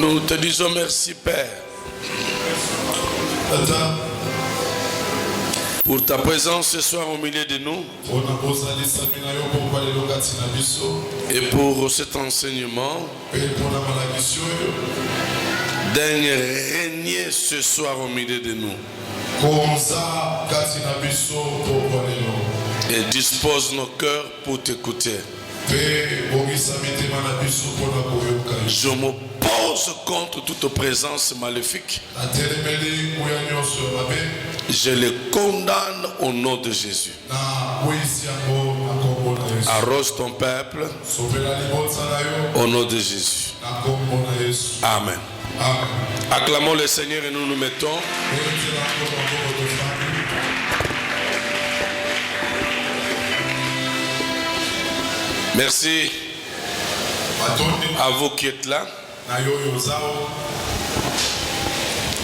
Nous te disons merci, Père, pour ta présence ce soir au milieu de nous et pour cet enseignement. Daigne régner ce soir au milieu de nous et dispose nos cœurs pour t'écouter. Je m'oppose contre toute présence maléfique. Je les condamne au nom de Jésus. Arrose ton peuple au nom de Jésus. Amen. Acclamons le Seigneur et nous nous mettons. Merci à vous qui êtes là.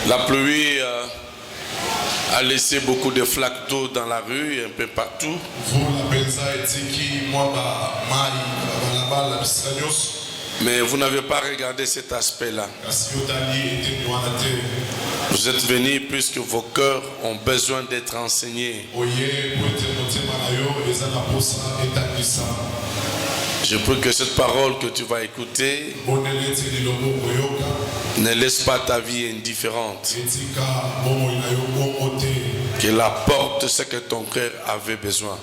La pluie a laissé beaucoup de flaques d'eau dans la rue et un peu partout. Mais vous n'avez pas regardé cet aspect-là. Vous êtes venus puisque vos cœurs ont besoin d'être enseignés. Je prie que cette parole que tu vas écouter ne laisse pas ta vie indifférente. Qu'elle apporte ce que ton cœur avait besoin.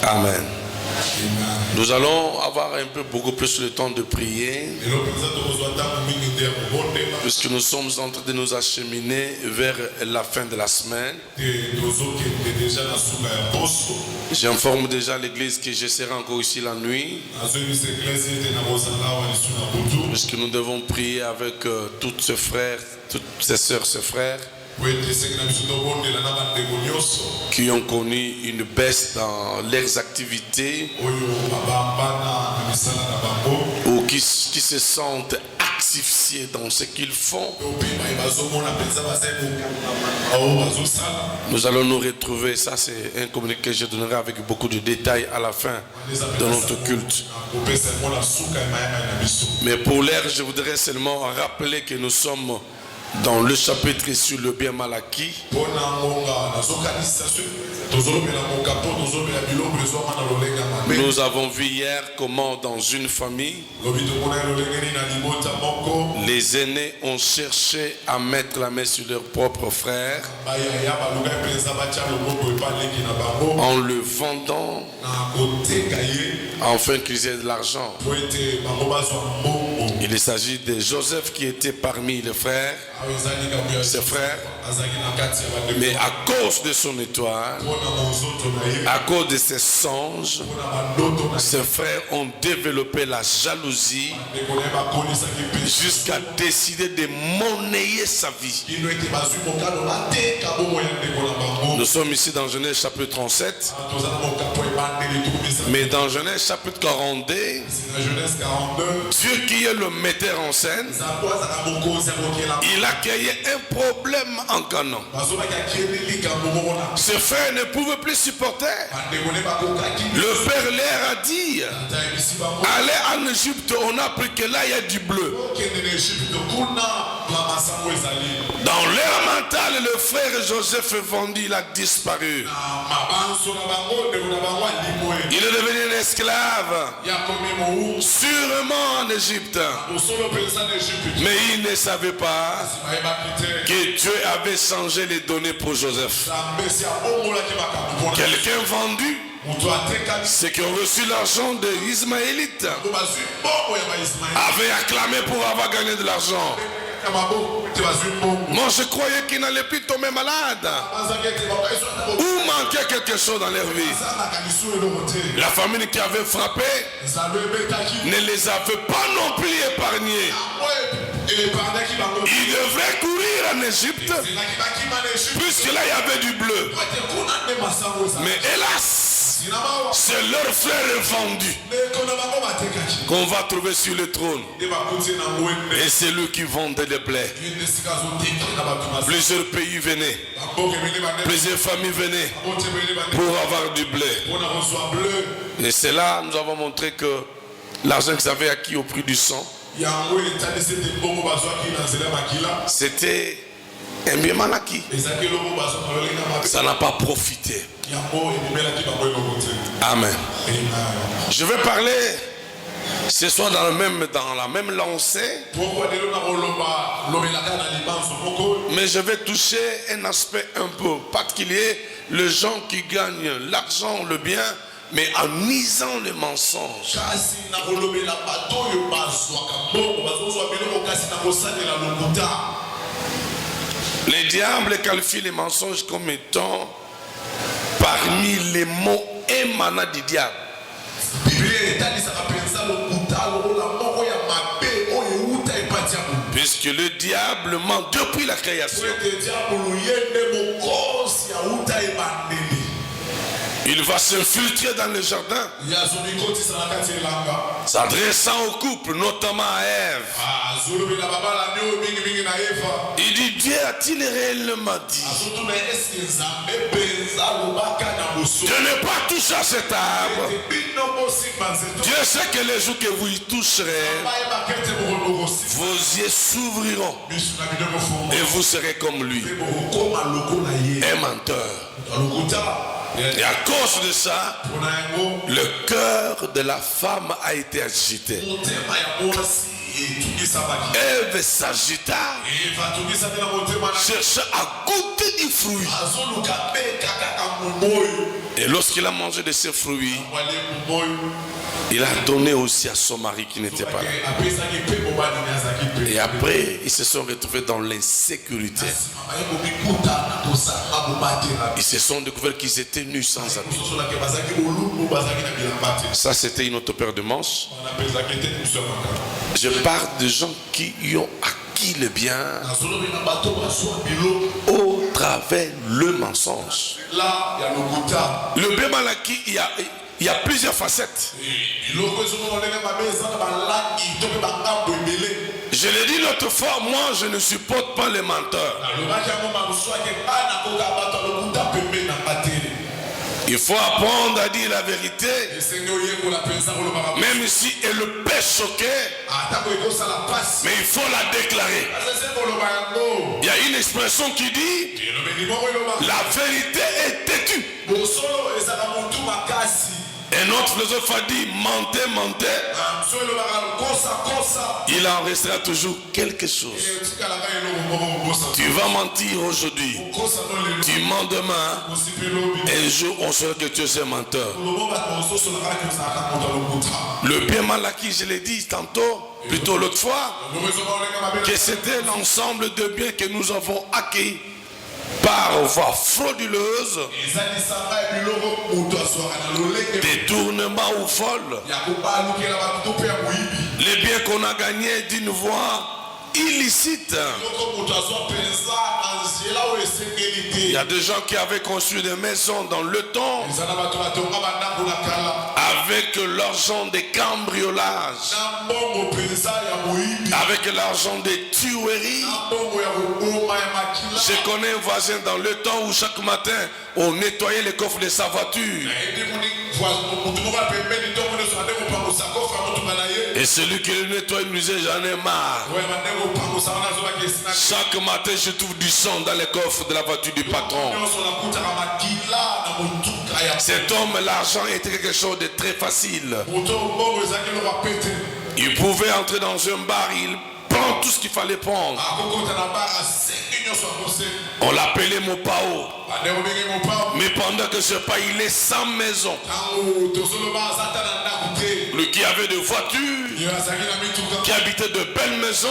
Amen. Nous allons avoir un peu beaucoup plus le temps de prier, puisque nous sommes en train de nous acheminer vers la fin de la semaine. J'informe déjà l'église que je serai encore ici la nuit, puisque nous devons prier avec toutes ces frères, toutes ces sœurs, ces frères qui ont connu une baisse dans leurs activités ou qui se sentent asphyxiés dans ce qu'ils font. Nous allons nous retrouver, ça c'est un communiqué que je donnerai avec beaucoup de détails à la fin de notre culte. Mais pour l'heure, je voudrais seulement rappeler que nous sommes dans le chapitre sur le bien mal acquis. Nous avons vu hier comment dans une famille, les aînés ont cherché à mettre la main sur leurs propres frères en le vendant afin qu'ils aient de l'argent. Il s'agit de Joseph qui était parmi les frères, ses frères, mais à cause de son étoile, à cause de ses songes, ses frères ont développé la jalousie jusqu'à décider de monnayer sa vie. Nous sommes ici dans Genèse chapitre 37, mais dans Genèse chapitre 42, Dieu qui est le metteur en scène, il a créé un problème en Canaan. Ses frères ne pouvaient plus supporter. Le père leur a dit, allez en Égypte, on a appris que là il y a du bleu. Dans leur mental, le frère Joseph est vendu, il a disparu. Il est devenu un esclave, sûrement en Égypte. Mais il ne savait pas que Dieu avait changé les données pour Joseph. Quelqu'un vendu, ceux qui ont reçu l'argent des Ismaélites avaient acclamé pour avoir gagné de l'argent. Moi je croyais qu'ils n'allaient plus tomber malades ou manquer quelque chose dans leur vie. La famille qui avait frappé ne les avait pas non plus épargnés. Ils devraient courir en Égypte puisque là il y avait du bleu. Mais hélas, c'est leur frère vendu qu'on va trouver sur le trône. Et c'est lui qui vendait les blés. Plusieurs pays venaient, plusieurs familles venaient pour avoir du blé. Et c'est là nous avons montré que L'argent qu'ils avaient acquis au prix du sang, c'était un bien mal acquis. Ça n'a pas profité. Amen. Je vais parler ce soir dans la même lancée, mais je vais toucher un aspect un peu particulier, les gens qui gagnent l'argent, le bien, mais en nisant le mensonge. Les diables qualifient les mensonges comme étant parmi les mots émanant du diable. Puisque le diable ment depuis la création. Il va s'infiltrer dans le jardin, s'adressant au couple, notamment à Ève. Il dit, Dieu a-t-il réellement dit de ne pas toucher à cet arbre? Dieu sait que les jours que vous y toucherez, vos yeux s'ouvriront et vous serez comme lui, un menteur. Et à cause de ça, le cœur de la femme a été agité. Ève s'agita, chercha à goûter du fruit. Et lorsqu'il a mangé de ces fruits, il a donné aussi à son mari qui n'était pas là. Et après, ils se sont retrouvés dans l'insécurité. Ils se sont découverts qu'ils étaient nus sans habit. Ça, c'était une autre paire de manches. Je parle de gens qui ont acquis le bien au travers le mensonge. Le bien mal acquis, il y a plusieurs facettes. Je l'ai dit l'autre fois, moi je ne supporte pas les menteurs. Il faut apprendre à dire la vérité, même si elle peut choquer, mais il faut la déclarer. Il y a une expression qui dit, la vérité est têtue. Un autre philosophe a dit, mentez, mentez. Il en restera toujours quelque chose. Tu vas mentir aujourd'hui, tu mens demain, un jour on saura que tu es un menteur. Le bien mal acquis, je l'ai dit tantôt, plutôt l'autre fois, que c'était l'ensemble de biens que nous avons acquis par voie frauduleuse, détournement ou vol. Les biens qu'on a gagnés d'une voie illicite. Il y a des gens qui avaient construit des maisons dans le temps avec l'argent des cambriolages, avec l'argent des tueries. Je connais un voisin dans le temps où chaque matin on nettoyait les coffres de sa voiture. Et celui qui le nettoie me disait, j'en ai marre. Chaque matin je trouve du sang dans les coffres de la voiture du patron. Cet homme, l'argent était quelque chose de très facile. Il pouvait entrer dans un bar, il prend tout ce qu'il fallait prendre. On l'appelait Mopao. Mais pendant que ce pas, il est sans maison. Lui qui avait de voitures, qui habitait de belles maisons,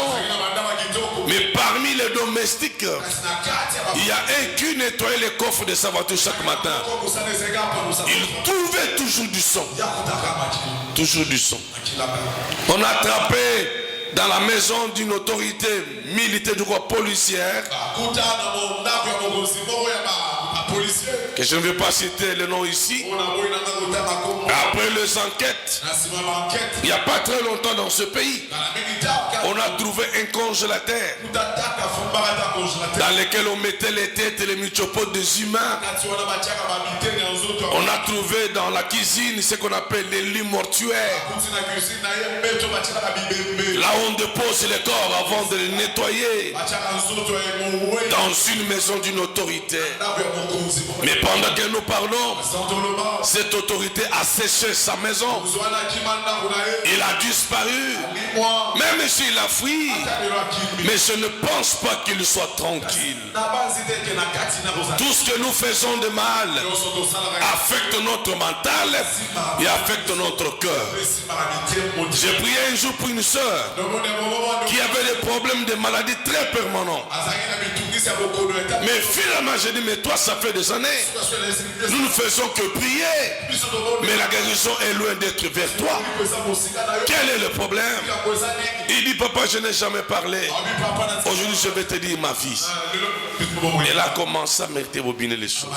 mais parmi les domestiques, il y a un qui nettoyait les coffres de sa voiture chaque matin. Il trouvait toujours du sang. Toujours du sang. On a attrapé dans la maison d'une autorité militaire du roi policière que je ne vais pas citer le nom ici. Après les enquêtes, il n'y a pas très longtemps dans ce pays, on a trouvé un congélateur dans lequel on mettait les têtes et les muchopodes des humains. On a trouvé dans la cuisine ce qu'on appelle les lits mortuaires. Là on dépose les corps avant de les nettoyer dans une maison d'une autorité. Mais pendant que nous parlons, cette autorité a séché sa maison. Il a disparu. Même s'il a fui, mais je ne pense pas qu'il soit tranquille. Tout ce que nous faisons de mal affecte notre mental et affecte notre cœur. J'ai prié un jour pour une soeur qui avait des problèmes de maladies très permanents. Mais finalement j'ai dit, mais toi ça fait des années, nous ne faisons que prier, mais la guérison est loin d'être vers toi. Quel est le problème? Il dit, papa, je n'ai jamais parlé. Aujourd'hui je vais te dire ma fille. Elle a commencé à mettre bobiner les choses.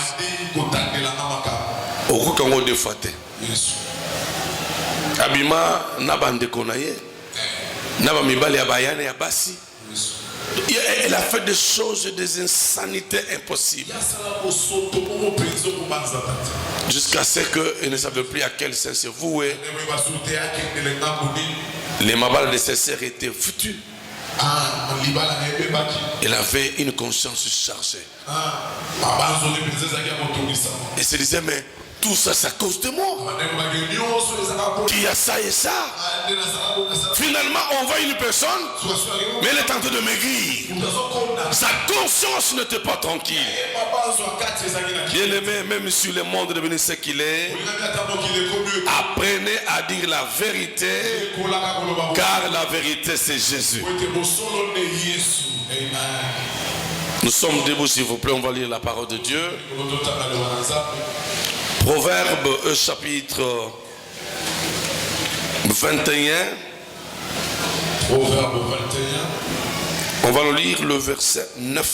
Au Congo de Faté. Abima nabande konaye. Naba mibali abayane abasi. Elle a fait des choses, des insanités impossibles. Jusqu'à ce qu'elle ne savait plus à quel sens se vouer. Les mabales de ses sœurs étaient foutus. Elle avait une conscience chargée. Elle se disait, mais tout ça, c'est à cause de moi. Qui a ça et ça. Finalement, on voit une personne, mais elle est en train de maigrir. Sa conscience n'était pas tranquille. Bien aimé, même si le monde est devenu ce qu'il est, apprenez à dire la vérité, car la vérité c'est Jésus. Nous sommes debout, s'il vous plaît, on va lire la parole de Dieu. Proverbe chapitre 21. Proverbe 21. On va le lire le verset 9.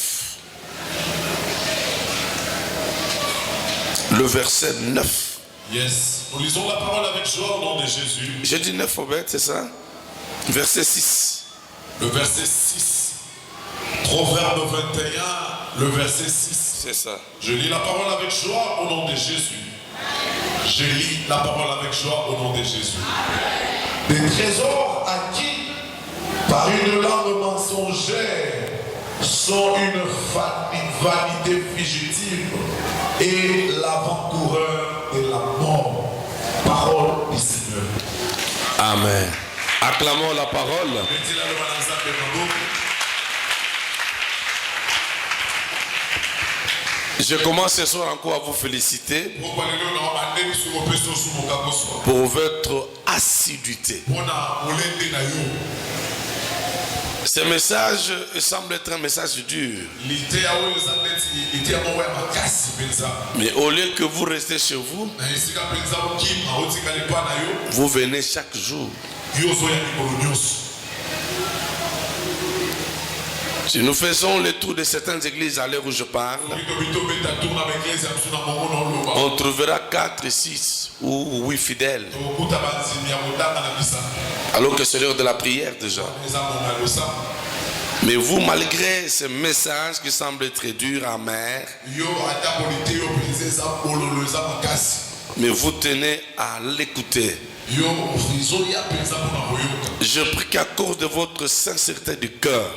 Le verset 9. Yes. Nous lisons la parole avec joie au nom de Jésus. J'ai dit 9 au c'est ça? Verset 6. Le verset 6. Proverbe 21, le verset 6. C'est ça. Je lis la parole avec joie au nom de Jésus. Je lis la parole avec joie au nom de Jésus. Des trésors acquis par une langue mensongère sont une vanité fugitive et l'avant-coureur de la mort. Parole du Seigneur. Amen. Acclamons la parole. Je commence ce soir encore à vous féliciter pour votre assiduité. Ce message semble être un message dur. Mais au lieu que vous restez chez vous, vous venez chaque jour. Si nous faisons le tour de certaines églises à l'heure où je parle, on trouvera 4, 6 ou 8 fidèles. Alors que c'est l'heure de la prière déjà. Mais vous, malgré ce message qui semble être dur, amer, mais vous tenez à l'écouter. Je prie qu'à cause de votre sincérité du cœur,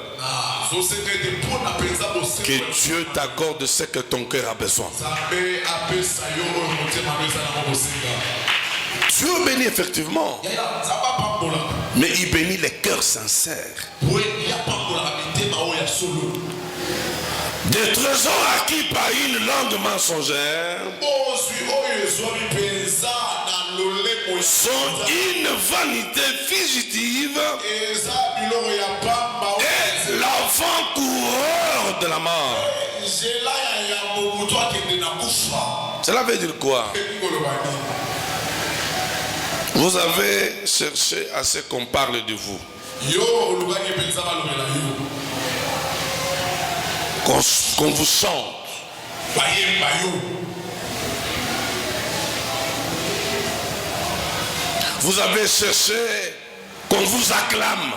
que Dieu t'accorde ce que ton cœur a besoin. Dieu bénit effectivement, mais il bénit les cœurs sincères. Des trésors acquis par une langue mensongère sont une vanité fugitive et l'avant-coureur de la mort. Cela veut dire quoi? Vous avez cherché à ce qu'on parle de vous, qu'on vous chante, Vous avez cherché qu'on vous acclame.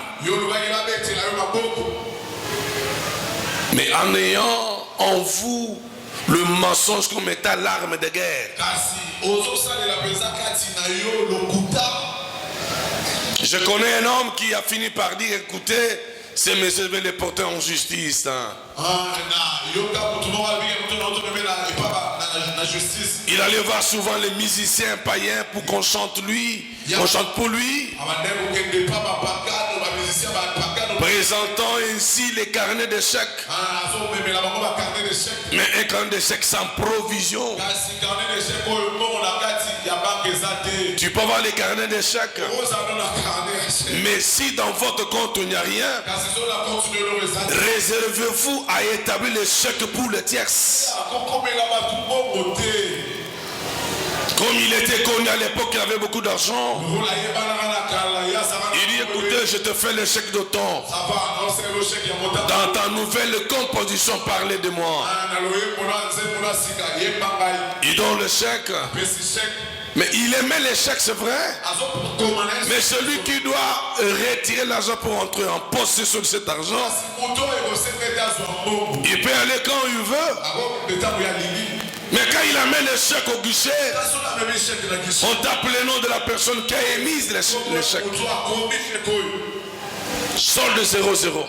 Mais en ayant en vous le mensonge comme état l'arme de guerre. Je connais un homme qui a fini par dire, écoutez, ces messieurs veulent les porter en justice. Il allait voir souvent les musiciens païens pour qu'on chante lui, qu'on chante pour lui, présentant ainsi les carnets d'échecs. Mais un carnet d'échecs sans provision. Tu peux avoir les carnets d'échecs, mais si dans votre compte il n'y a rien, réservez-vous à établir les chèques pour les tierces. Comme il était connu à l'époque, il avait beaucoup d'argent. Il dit, écoutez, je te fais le chèque d'autant. Dans ta nouvelle composition, parlez de moi. Il donne le chèque. Mais il aimait les chèques, c'est vrai. Mais celui qui doit retirer l'argent pour entrer en possession de cet argent, il peut aller quand il veut. Mais quand il amène les chèques au guichet, on tape le nom de la personne qui a émis les chèques. Solde 00.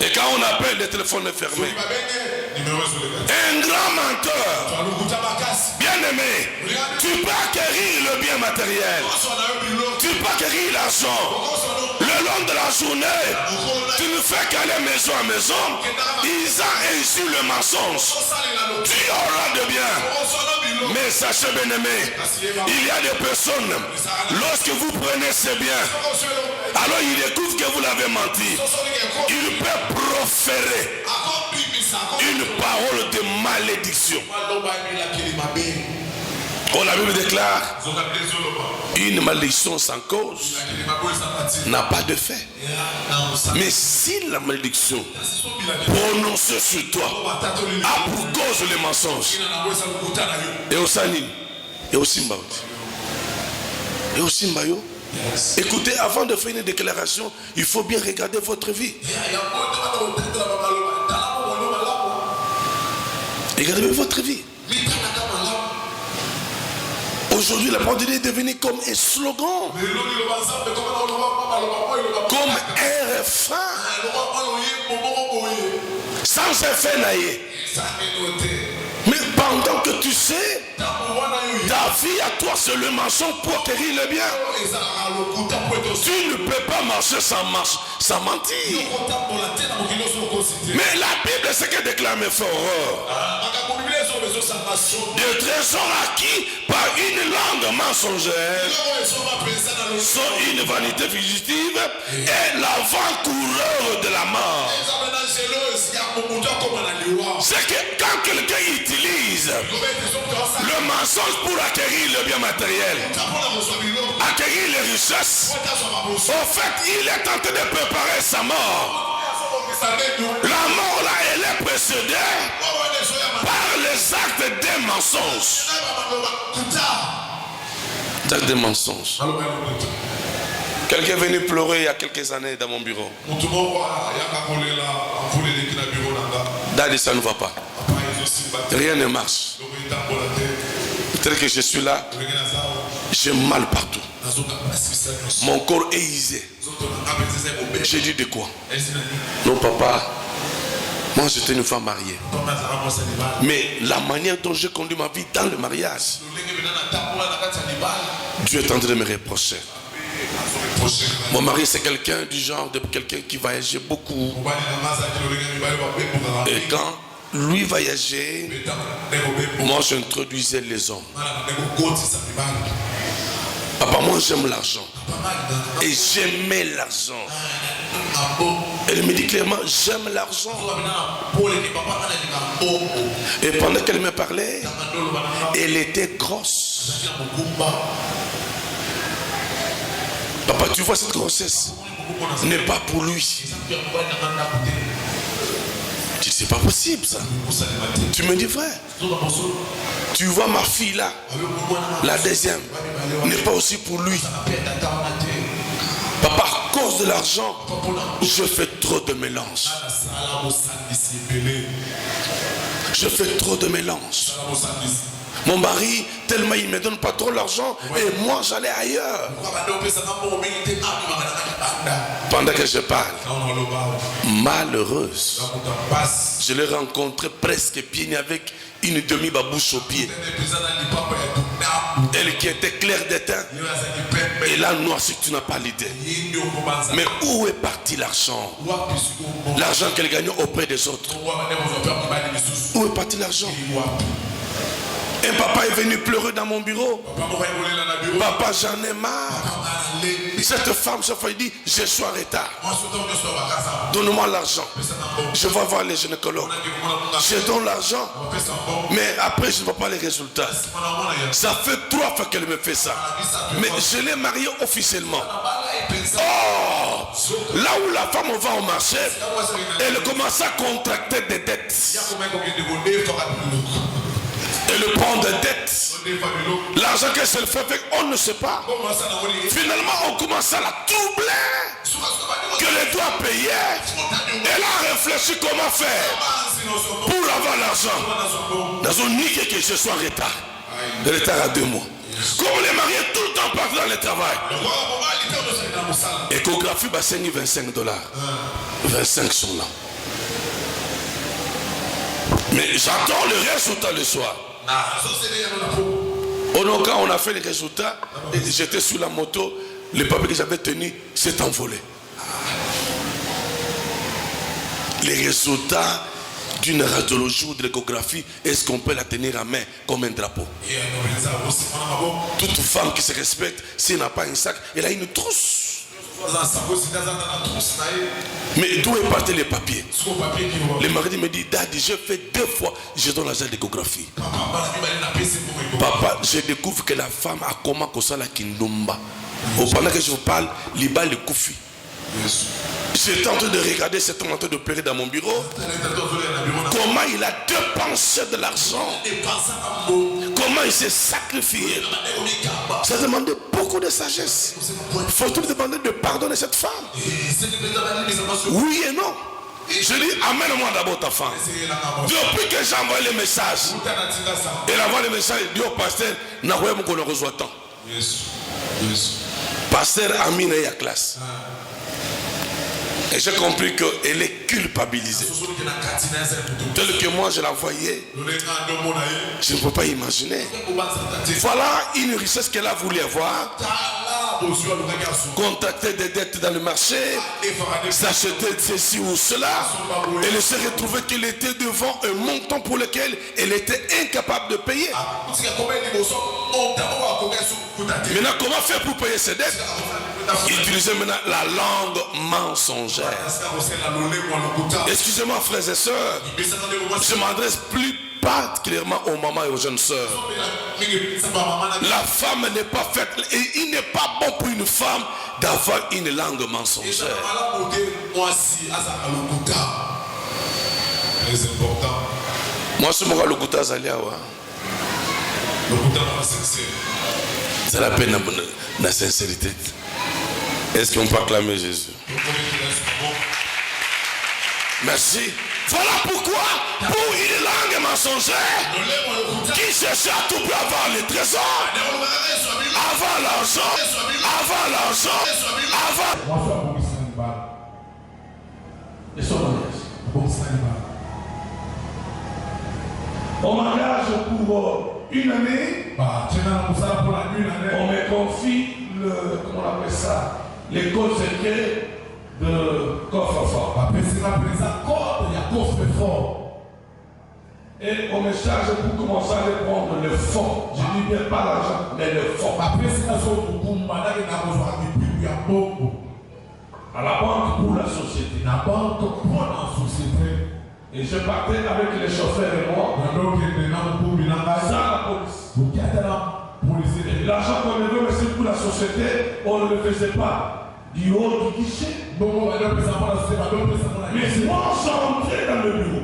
Et quand on appelle, le téléphone est fermé. Un grand menteur. Bien aimé, tu peux acquérir le bien matériel. Tu peux acquérir l'argent. Le long de la journée, tu ne fais qu'aller maison à maison. Ils ont ainsi le mensonge. Tu auras de bien. Mais sachez bien aimé, il y a des personnes, lorsque vous prenez ces biens, alors ils découvrent que vous l'avez menti. Il peut proférer une parole de malédiction. Oh, la Bible déclare, une malédiction sans cause n'a pas de fait. Mais si la malédiction prononcée sur toi a pour cause les mensonges, et au Sanin, et au Simbaout, et au Simbayo, écoutez, avant de faire une déclaration, il faut bien regarder votre vie. Regardez votre vie. Aujourd'hui, la parole de Dieu est devenue comme un slogan, comme un refrain, sans effet naïe. Mais pendant que tu sais, ta vie à toi c'est le mensonge pour acquérir le bien. Tu ne peux pas marcher sans mentir. Mais la Bible c'est que déclare mes frères. Des trésors acquis par une langue mensongère sont une vanité fugitive et l'avant-coureur de la mort. C'est que quand quelqu'un utilise le mensonge pour acquérir le bien matériel, acquérir les richesses, au fait il est en train de préparer sa mort. La mort là, elle est précédée par les actes des mensonges. Les actes des mensonges. Quelqu'un est venu pleurer il y a quelques années dans mon bureau. Daddy, ça ne va pas. Rien ne marche. Tel que je suis là, j'ai mal partout. Mon corps est usé. J'ai dit de quoi? Non, papa. Moi, j'étais une femme mariée. Mais la manière dont j'ai conduit ma vie dans le mariage, Dieu est en train de me reprocher. Mon mari, c'est quelqu'un du genre de quelqu'un qui voyageait beaucoup. Et quand lui voyageait, moi, j'introduisais les hommes. Papa, moi, j'aime l'argent. Et j'aimais l'argent. Elle me dit clairement, j'aime l'argent. Et pendant qu'elle me parlait, elle était grosse. Papa, tu vois, cette grossesse n'est pas pour lui. c'est pas possible ça. Tu me dis frère, tu vois ma fille là, la deuxième, n'est pas aussi pour lui. Papa, à cause de l'argent, je fais trop de mélange. Je fais trop de mélange. Mon mari, tellement il ne me donne pas trop l'argent, et moi j'allais ailleurs. Pendant que je parle, malheureuse, je l'ai rencontrée presque pieds nus avec une demi-babouche au pied. Elle qui était claire d'étain, et là noir si tu n'as pas l'idée. Mais où est parti l'argent? L'argent qu'elle gagnait auprès des autres. Où est parti l'argent? Un papa est venu pleurer dans mon bureau. Papa, j'en ai marre. Cette femme, chaque fois, il dit, je suis en retard. Donne-moi l'argent. Je vais voir les gynécologues. Je donne l'argent. Mais après, je ne vois pas les résultats. Ça fait 3 fois qu'elle me fait ça. Mais je l'ai mariée officiellement. Oh, là où la femme va au marché, elle commence à contracter des dettes. Et le prend de dette. L'argent qu'elle se fait avec, on ne sait pas. Finalement, on commence à la troubler. Que les doigts payer. Elle a réfléchi comment faire pour avoir l'argent. Dans un niqué que je sois en retard. Le retard à 2 mois. Comme les mariés tout le temps partent dans le travail. Échographie, bah, c'est $25. 25 sont là. Mais j'attends le résultat le soir. Quand on a fait les résultats, j'étais sur la moto, le papier que j'avais tenu s'est envolé. Les résultats d'une radiologie ou de l'échographie, est-ce qu'on peut la tenir à main comme un drapeau? Toute femme qui se respecte, si elle n'a pas un sac, elle a une trousse. Mais d'où est parti les papiers? Le mari me dit, Daddy, j'ai fait 2 fois, je donne l'argent d'échographie. Papa, je découvre que la femme a comment ça la kindumba. Pendant que je vous parle, l'Iba le koufi. J'étais en train de regarder cet homme en train de pleurer dans mon bureau. Comment il a dépensé de l'argent. Comment il s'est sacrifié. Ça demandait beaucoup de sagesse. Faut-il demander de pardonner cette femme? Oui et non. Je dis, amène-moi d'abord ta femme. Depuis que j'ai envoyé le message, elle envoie le message, dit au pasteur, n'envoyez qu'on le reçoit tant. Pasteur Amine est à classe. Et j'ai compris qu'elle est culpabilisée. Tel que moi je la voyais, je ne peux pas imaginer. Voilà une richesse qu'elle a voulu avoir. Contacter des dettes dans le marché, s'acheter ceci ou cela. Elle s'est retrouvée qu'elle était devant un montant pour lequel elle était incapable de payer. Maintenant, comment faire pour payer ses dettes? Utiliser maintenant la langue mensongère. Excusez-moi frères et sœurs, je m'adresse plus particulièrement aux mamans et aux jeunes sœurs. La femme n'est pas faite, et il n'est pas bon pour une femme d'avoir une langue mensongère. Très important. Moi je me lokuta zaliawa. C'est la peine de la sincérité. Est-ce qu'on peut acclamer Jésus? Merci. Voilà pourquoi, pour une langue mensongère qui cherche à tout pour avoir les trésors, avant l'argent, Au mariage pour une année, on me confie comment on appelle ça, les codes secrets de coffre-fort. Et on me charge pour commencer à aller prendre le fonds. Je dis bien pas l'argent, mais le fonds. À la banque pour la société. Et je partais avec les chauffeurs et moi. Sans la police. L'argent qu'on devait laisser pour la société, on ne le faisait pas. du haut du guichet. Mais moi, j'entrais dans le bureau.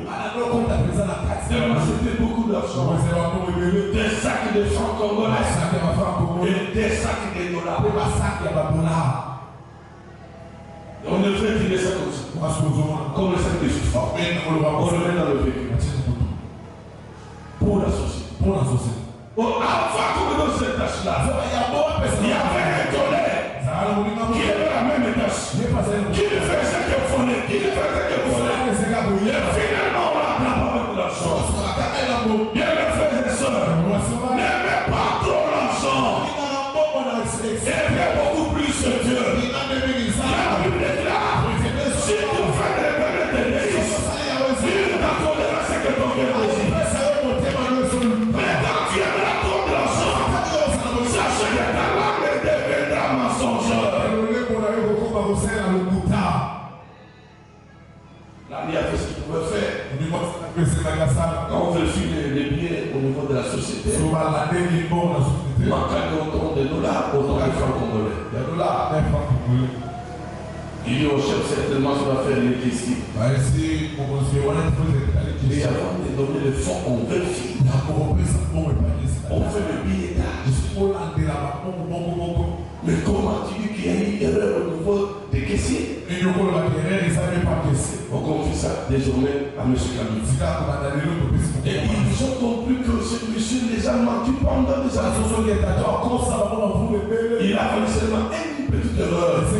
Tellement c'était beaucoup d'argent. Des sacs de francs congolais et des sacs de dollars. On devrait tirer ça comme ça. Comme le sac de chiffres. On le met dans le véhicule. Pour la société. Avant qu'on me donne cette tâche-là, il y avait un collègue qui avait la même tâche. Qui ne faisait que voler. Et finalement, on n'a pas avec l'argent. Bien les frères et sœurs, n'aimez pas trop l'argent. Aimez beaucoup plus que Dieu. La Bible déclare, si tu fais des belles délices, il t'accordera ce que ton cœur désire. Mais quand tu aimeras trop de l'argent, sache que ta langue deviendra mensongère. L'année a fait ce qu'il pouvait faire. Quand on vérifie les billets au niveau de la société, manquant autant de dollars, autant de francs congolais. Il dit au chef, certainement, ça va faire l'électricité. Et avant de donner le fonds, on vérifie. On fait le billettage. Mais comment tu dis qu'il y a une erreur au niveau des caissiers? On confie ça désormais à M. Camille. Et ils ont compris que ce monsieur les a menti pendant des années. Il a fallu seulement une petite erreur. Ce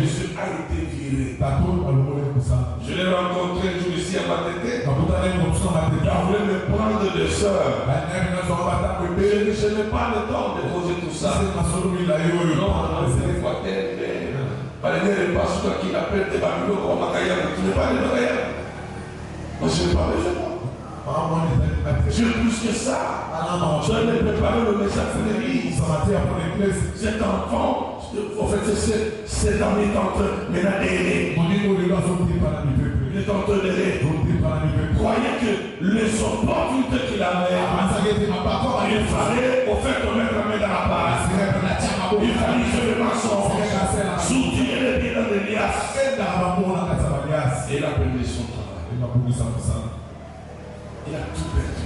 monsieur a été viré. Je l'ai rencontré un jour ici à Matete. Il a voulu me prendre des soeurs. Je n'ai pas le temps de poser tout ça. Non, c'est les quartiers. Par exemple, pas celui qui appelle des Babylons comme Makaya, tu n'es pas les Makaya. Moi, je n'ai pas besoin. J'ai plus que ça. Je l'ai préparé le message de l'église. Cet enfant, en fait, c'est dans mes tantes, maintenant d'aider. Il est en train d'aider. Croyez que les opportunités qu'il avait, il fallait au fait de mettre la main dans la base. Il fallait se le mensonge, soutenir les pieds dans les liasses. Et il a perdu son travail. Il a tout perdu.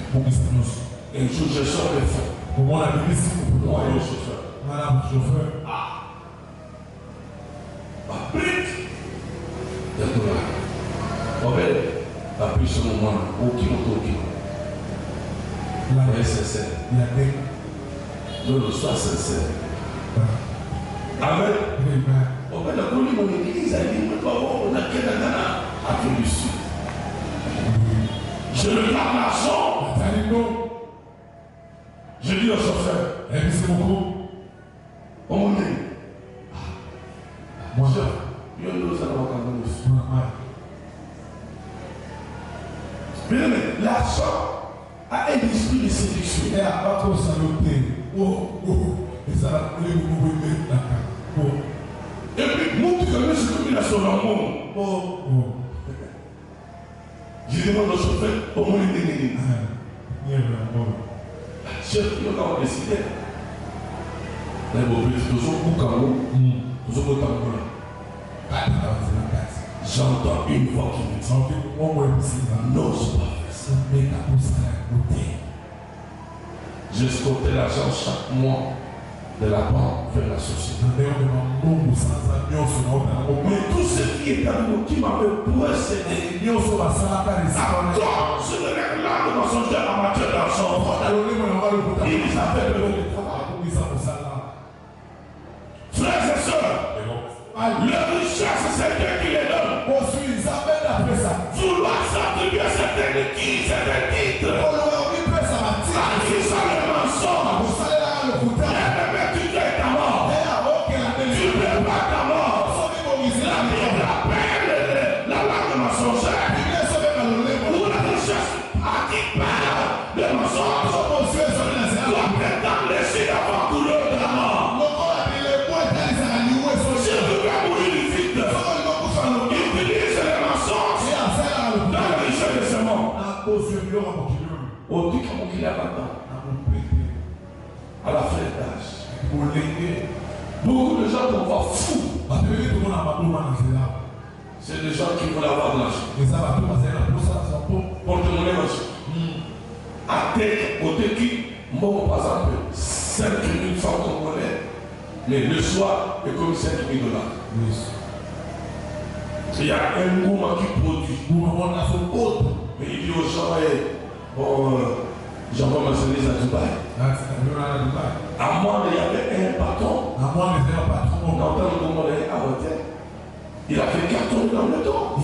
Et un jour, je sors le fond. Moi, le chauffeur. Ma brite. Obed, appuie sur mon moment. Aucun. Soyez sincère. Sois sincère. Amen. Obed a connu mon église. Il a dit, on a quel Afrique du Sud. Je le garde l'argent. Je dis au chauffeur, on me dit, moi, je nous bien aimé, l'argent a un esprit de séduction. Et puis, moi qui connais ce que il a sur l'amour. Je demande au chauffeur, au moins il est chef, il y a un décidé. J'entends une voix qui me dit, n'ose pas faire ça. J'escortais l'argent chaque mois de la banque vers la société. Mais tout ce qui est à nous, qui m'avait précédé, à toi, je ne l'ai là de mensongère en matière d'argent. Ils appellent le travail. Frères et sœurs, la richesse, c'est Dieu qui les donne. Vouloir s'attribuer certaines titres, à qui ça le mensonge. Mais tu fais ta mort. Tu fais pas ta mort. La Bible appelle la langue mensongère. Pour la richesse, à qui parle le mensonge. Doit prétendre laisser avant couleur de la mort. Si tu veux mourir vite, utilise les mensonges dans la richesse de ce monde. On dit comment qu'il a maintenant. À la fin d'âge. Beaucoup de gens qu'on voit fous. C'est des gens qui veulent avoir de l'argent. Porte-monnaie marché. À tête, côté qui, moi par exemple, 5 000 francs congolais, mais le soir, c'est comme 5 000 $. Il y a un mouvement qui produit. Mais il dit aux gens, bon, j'en vais marchandises à Dubaï. À moi, il y avait un patron. On entend le Congolais à l'hôtel. Il a fait carton dans le temps.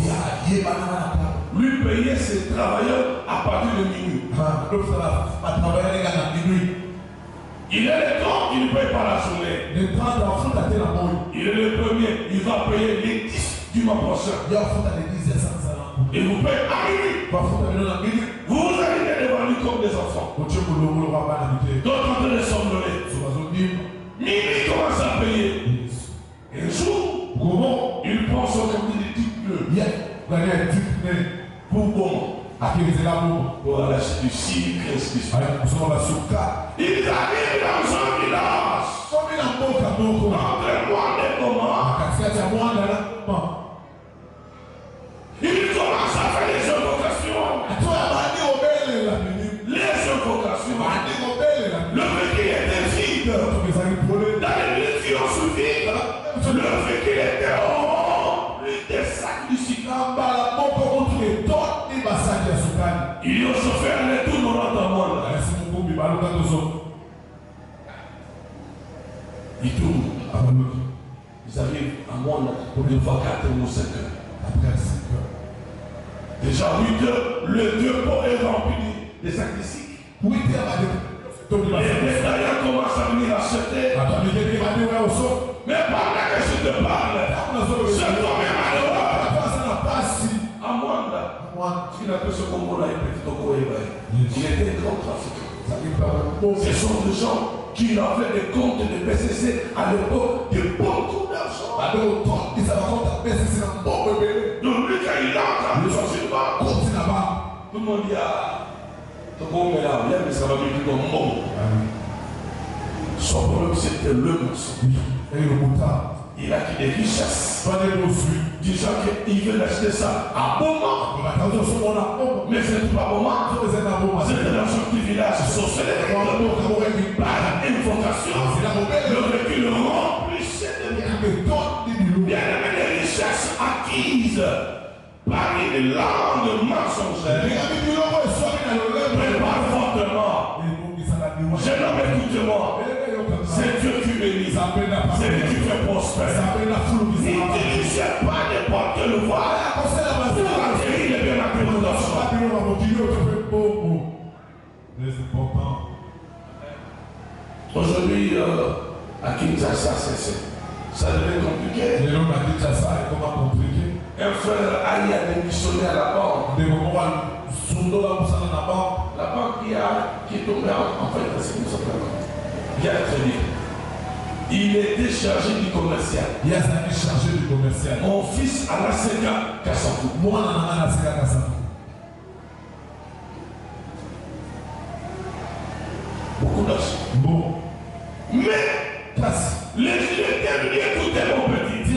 Lui payait ses travailleurs à partir de minuit. Il est le temps, il ne paye pas la journée. Il est le premier, il va payer les 10 du mois prochain. Et vous payez à minuit. Vous allez devant lui comme des enfants. D'autres en train de somnoler. Minuit commence à payer. Un jour, comment il prend son cabinet de type bleu. Pourquoi? Pour aller acheter du 6 000 Christ. Il arrive dans un village. Entre moi et comment. Il commence à faire les invocations. Les invocations. Le fait qu'il était vide. Dans les minutes qui ont suivi, le fait qu'il était rempli des sacs du citron. Il a fait un tour dans notre monde. Il tourne. Ils arrivent à monde pour une fois 4 ou 5 heures. Déjà 8 heures, le dépôt est rempli des sacs de cycle. Les détaillants commencent à venir acheter. Mais pendant que je te parle, ce homme est malheureux. À moi, il a fait ce combo-là, il était un grand trafiquant. Ce sont des gens qui avaient des comptes de PCC à l'époque de beaucoup d'argent. Donc lui, quand il entre, il s'en pas. Tout le monde dit, ton bon est là, mais ça va lui dire comme bon. Son problème, c'était le mensonge. Il a quitté des richesses. Des gens qui veulent acheter ça à bon moment. Mais ce n'est pas bon moment. C'est dans ce petit village sorcellerie. Par invocation, le véhicule remplissait de bien des richesses acquises par une langue mensongère. Prépare fortement. Jeune homme, écoute-moi. C'est Dieu qui bénit. C'est Dieu qui fait prospérer. N'utilisez pas n'importe quelle voie pour acquérir les biens matériels dans soi. Aujourd'hui, à Kinshasa, ça devient compliqué. Un frère Ali a démissionné à la banque. La banque qui est tombée en fait, c'est une sorte de banque. Il a très bien. Il était chargé du commercial. Mon fils à la Sega Kassakou. Beaucoup d'argent. Bon. Mais les écoutez mon petit.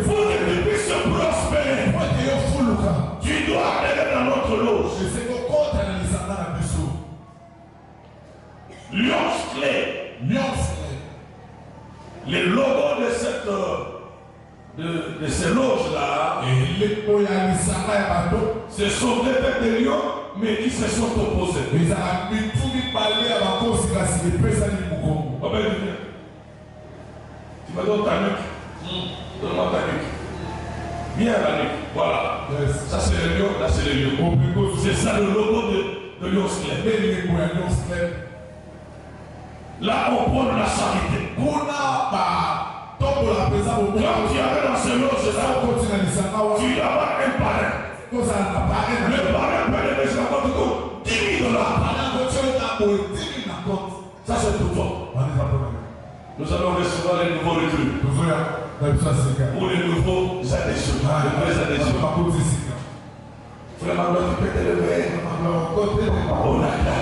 Pour que tu puisses prospérer, tu dois aller dans notre loge. Lions clés. Les logos de ces loges-là, ce sont des têtes de lions, mais qui se sont opposés. Tu vas donner ta nuque. Donne-moi ta nuque. Viens à la nuque. Voilà. Ça c'est le lion, là c'est le lion. C'est ça le logo de Lions Clés. Là, on prend la charité. Quand tu arrives dans ce loge-là, tu dois avoir un parrain. Le parrain peut lever sur la compte de compte 10 000 $. Ça, c'est pour toi. Nous allons recevoir les nouveaux recrues. Pour les nouveaux adhésions. Les vrais adhésions. Vraiment, tu peux te lever. On a là.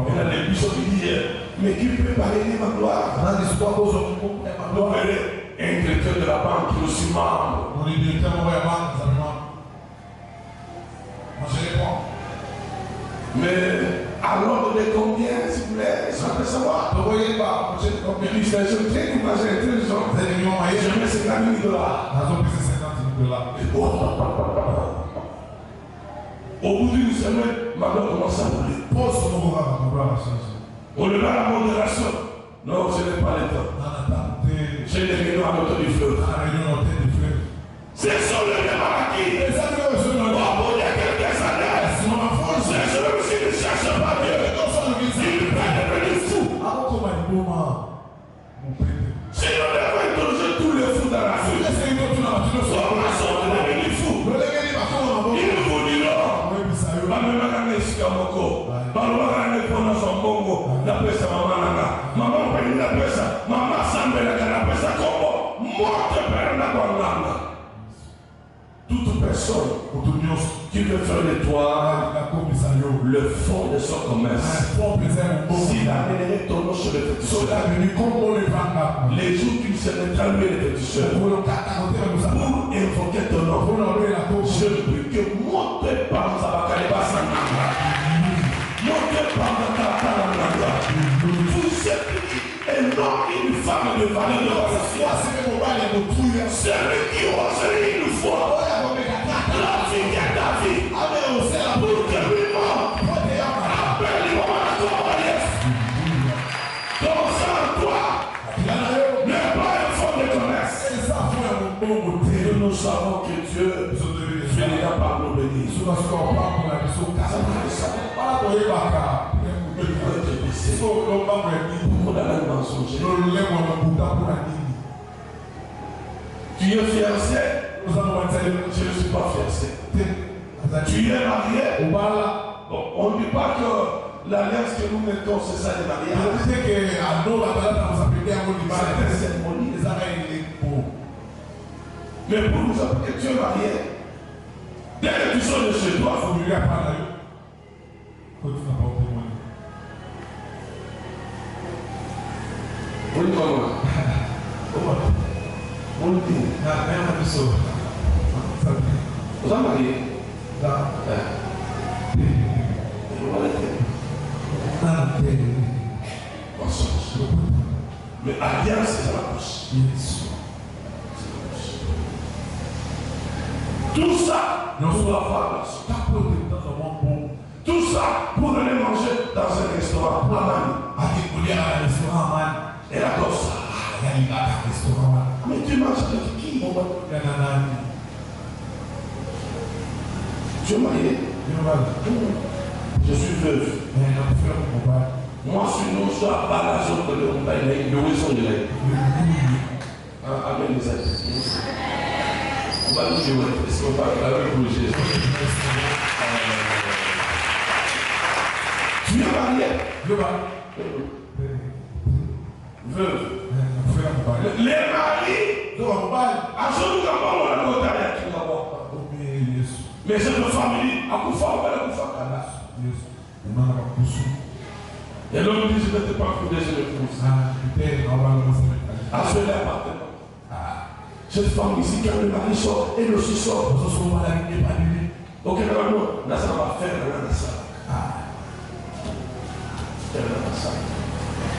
Et là, les bisous qui disent, Mais qui peut parrainer ma gloire? Vous verrez un directeur de la banque qui est aussi membre. Mais à l'ordre de combien, s'il vous plaît? J'aimerais savoir. Vous voyez pas? Je suis très intelligent. Je mets 50 000 $. Au bout d'une semaine, ma gloire commence à brûler. On est dans la modération. Non, je n'ai pas le temps. J'ai des réunions à l'autre du fleuve. C'est sur le démarquis. Il y a quelques années. C'est sur le aussi ne cherche pas Dieu. Il peut devenir fou. Si on devait toucher tous les fous dans la rue, on va devenir fou. Il vous dit non. Toute personne qui veut faire le toit, le fond de son commerce, s'il a généré ton nom sur le féticheur, les jours qu'il se mettra lui le féticheur, pour invoquer ton nom, je prie que monte par sa bakaleba. Vous êtes un homme et une femme de valeur de la foi. Celui qui oserait une fois la vie de David pour que lui-même appelle les moments à toi. Ton sang, toi, n'est pas un fond de commerce. Nous savons que Dieu finira par nous bénir. Tu es fiancé? Je ne suis pas fiancé. Tu es marié? Bon, on ne dit pas que l'alliance que nous mettons, c'est ça les mariages. C'est une cérémonie. Mais pour nous appeler que tu es marié, dès que tu sors de chez toi, il faut lui apprendre. Oui, comment? On le dit. Vous êtes marié? Mais alliance, c'est la bouche. Tout ça, nous allons avoir tout ça pour aller manger dans un restaurant. Et la gosse. Mais tu manges avec qui? Tu es marié? Je suis veuve. Moi, je suis non, je suis à la zone de l'Ontario, de Wilson de l'air. Amen, les amis. On va nous dire, est-ce qu'on va parler pour Jésus? Tu es marié? Veuve. Les maris, absolument la côté qui va voir. Mais cette famille, à Koufa, on va la Koufa. Et l'homme dit, je ne t'ai pas fondé, je le pousse. À cela appartement. Cette femme ici, quand le mari sort, elle aussi sort. Ok, normalement, là, ça va faire la salle.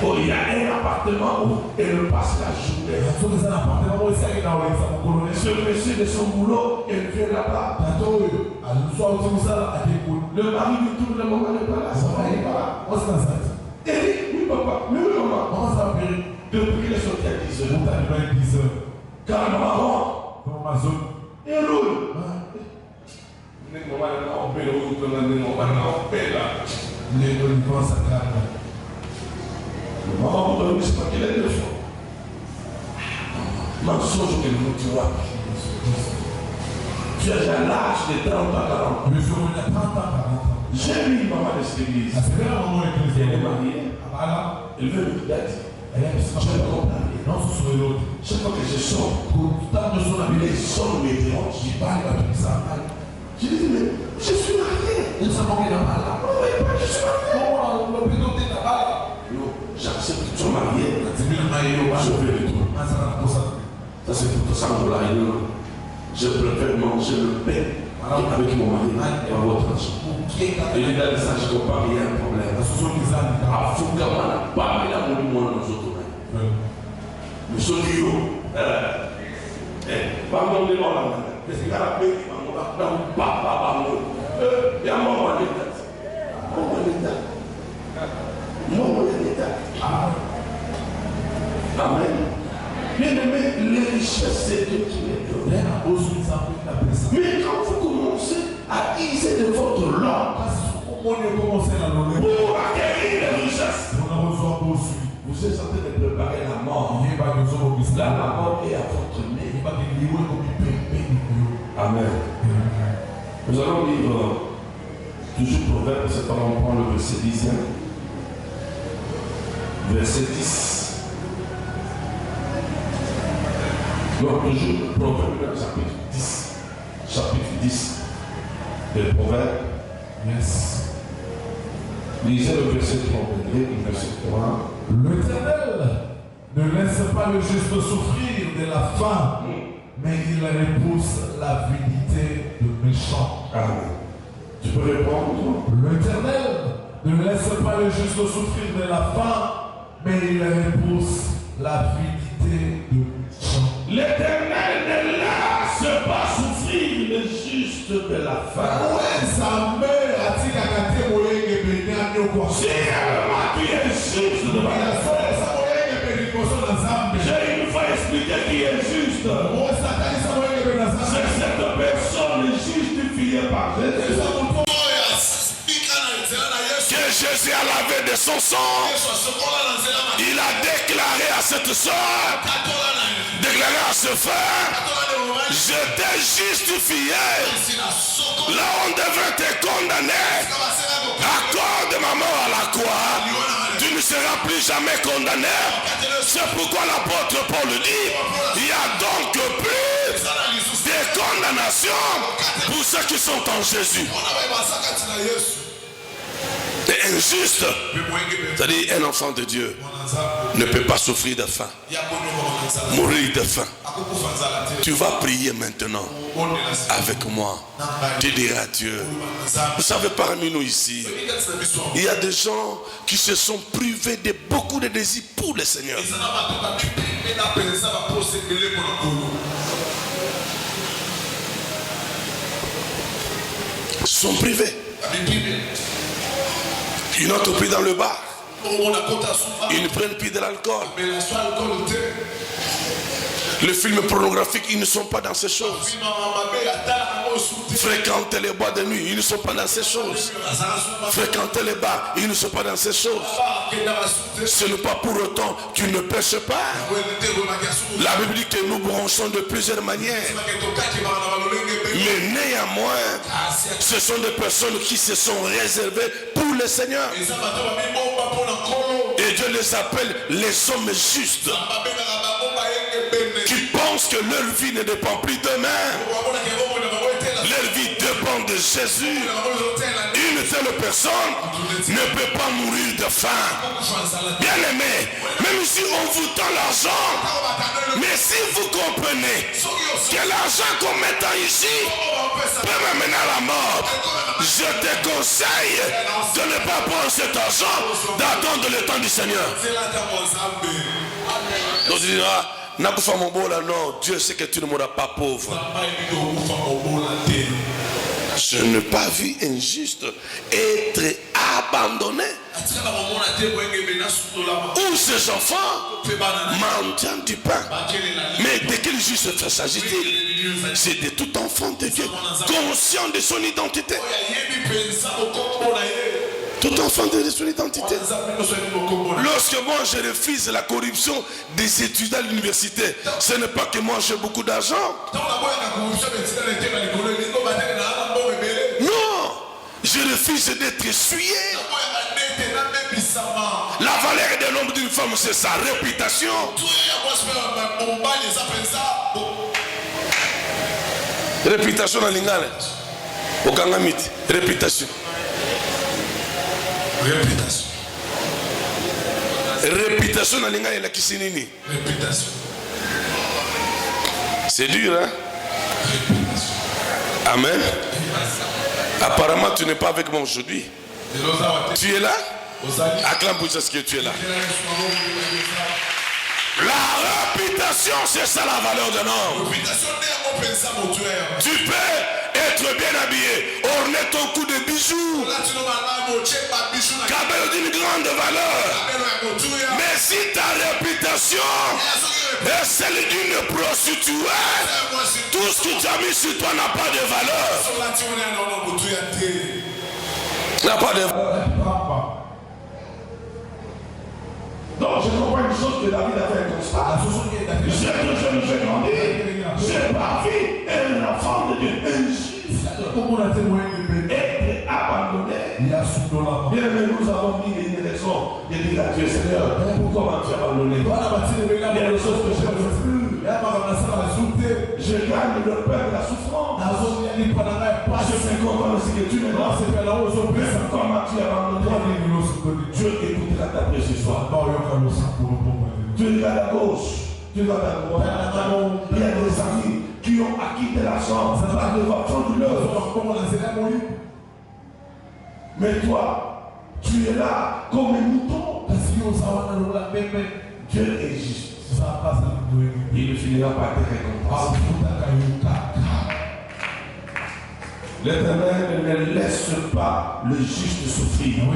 Oh, il y a un appartement où elle passe la journée. Ce monsieur de son boulot, elle vient là-bas. Le mari de tout le moment n'est pas là. Ça va, il n'est pas là. Elle dit, oui papa, mais oui maman. Depuis qu'il est sorti à 10 heures. Car maman, elle roule. Maman, vous donnez ce paquet de fois. Mensonge que nous tu vois. Tu as l'âge de 30 ans, 40 ans. J'ai mis une maman de cette église. Elle est mariée. Elle veut me dire. Je ne comprends rien. Chaque fois que je sors, les hommes me dérangent. Je dis, mais je suis marié. Je suis marié. ceux qui sont mariés, je fais le tour. Ça c'est pour ça que je préfère manger le pain avec mon mari et à votre argent. Et les gars, ça je ne comprends pas, il y a un problème. Ah, faut que moi, pas il a mouru moi dans nos autres. Le solio, pas mon démon là, mais c'est qu'à la paix, il y a un moment à l'état. Amen. Bien aimé, les richesses, c'est Dieu qui les donne. Mais quand vous commencez à user de votre langue pour acquérir les richesses, vous êtes en train de préparer la mort. Là, la mort est à votre nez. Amen. Nous allons lire toujours Proverbe, c'est pas on prend le verset 10. Verset 10. Non, toujours Proverbe, chapitre 10. Chapitre 10 de Proverbe. Yes. Lisez le verset 3. Le verset 3. L'Éternel ne laisse pas le juste souffrir de la faim, mais il repousse l'avidité de méchants. Amen. Tu peux répondre? L'Éternel ne laisse pas le juste souffrir de la faim, mais il repousse l'avidité de méchants. L'Éternel ne laisse pas souffrir le juste de la faim. Si réellement tu es juste de la faim, j'ai une fois expliqué qui est juste. C'est cette personne justifiée par Jésus. Que Jésus a lavé de son sang, il a déclaré à cette soeur, déclaré à ce frère, je t'ai justifié. Là on devrait te condamner à cause de ma mort à la croix. Tu ne seras plus jamais condamné. C'est pourquoi l'apôtre Paul dit, il y a donc plus de condamnation pour ceux qui sont en Jésus. C'est injuste. C'est-à-dire un enfant de Dieu ne peut pas souffrir de faim, mourir de faim. Tu vas prier maintenant avec moi. Tu diras à Dieu. Vous savez, parmi nous ici, il y a des gens qui se sont privés de beaucoup de désirs pour le Seigneur. Ils sont privés. Ils n'entrent plus dans le bar. Ils ne prennent plus de l'alcool. Les films pornographiques, ils ne sont pas dans ces choses. Fréquenter les boîtes de nuit, ils ne sont pas dans ces choses. Fréquenter les bars, ils ne sont pas dans ces choses. Ce n'est pas pour autant qu'ils ne pêchent pas. La Bible dit que nous branchons de plusieurs manières. Mais néanmoins, ce sont des personnes qui se sont réservées pour le Seigneur. Et Dieu les appelle les hommes justes, qui pensent que leur vie ne dépend plus d'eux-mêmes. Leur vie dépend de Jésus. Une telle personne ne peut pas mourir de faim. Bien aimé, même si on vous tend l'argent, mais si vous comprenez que l'argent qu'on met ici peut m'amener à la mort, je te conseille de ne pas prendre cet argent, d'attendre le temps du Seigneur. Donc tu diras, non, Dieu sait que tu ne mourras pas pauvre. Je n'ai pas vu injuste être abandonné. Où ces enfants mendiant du pain. Mais de quel juste s'agit-il? C'est de tout enfant de Dieu, conscient de son identité. Tout enfant de son identité. Lorsque moi je refuse la corruption des étudiants à l'université, ce n'est pas que moi j'ai beaucoup d'argent. Non, je refuse d'être essuyé. La valeur de l'homme d'une femme, c'est sa réputation. Réputation en lingala. Au Kangamite, réputation. Réputation. Réputation na linga la kisinini. Réputation. C'est dur, hein? Réputation. Amen. Apparemment, tu n'es pas avec moi aujourd'hui. Tu es là? Acclame pour ça ce que tu es là. La réputation, c'est ça la valeur d'un homme. Tu peux être bien habillé, orner ton cou de bijoux, cabelle d'une grande valeur. Mais si ta réputation est celle d'une prostituée, tout ce que tu as mis sur toi n'a pas de valeur. N'a pas de valeur. Donc je comprends une chose que David a fait un constat. J'ai grandi, j'ai pas vu un enfant de Dieu, un juif, être abandonné. Bien aimé, nous avons mis une élection de dire à Dieu, Seigneur, pourquoi m'as-tu abandonné? Il y a des choses que je ne veux plus. Je gagne le peur de la souffrance. Je fais comprendre ce que tu me donnes. Pourquoi m'as-tu abandonné? Dieu écoutera ta prière ce soir. Tu regardes à gauche, tu regardes à droite. Il y a des amis qui ont acquis de l'argent par devant de leur. Mais toi, tu es là comme un mouton. Dieu est juste. Il ne finira par te récompenser. L'Éternel ne laisse pas le juste souffrir de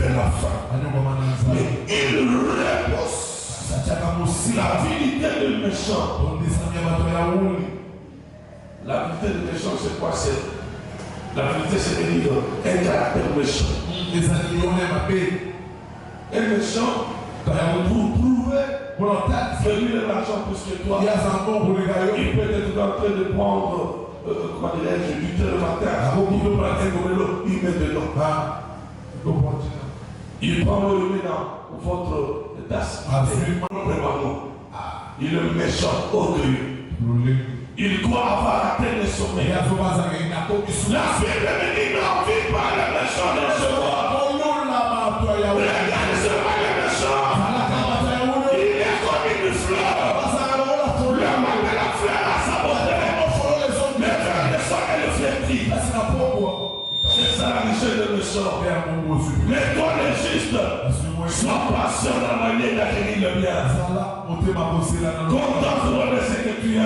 la faim. Mais il repose la vilité du méchant. La vilité du méchant, c'est quoi? La vilité, c'est de dire un caractère méchant. Un méchant, pour prouver que lui a l'argent plus que toi, il peut être en train de prendre comment dirais-je, du thé le matin, il peut prendre un gobelet, il met dedans. Il prend le met dans votre tasse. Il est méchant, orgueilleux. Il croit avoir atteint le sommet. La fille de Béni n'en vit pas le méchant de ce roi. Regardez ce roi le méchant. Il est comme une fleur. L'homme avec la fleur à sa beauté. Mais vers le sol et le flétrit. C'est ça la richesse de méchant. Mais toi le juste, sois patient dans la manière d'acquérir le bien. Contente-toi de ce que tu as.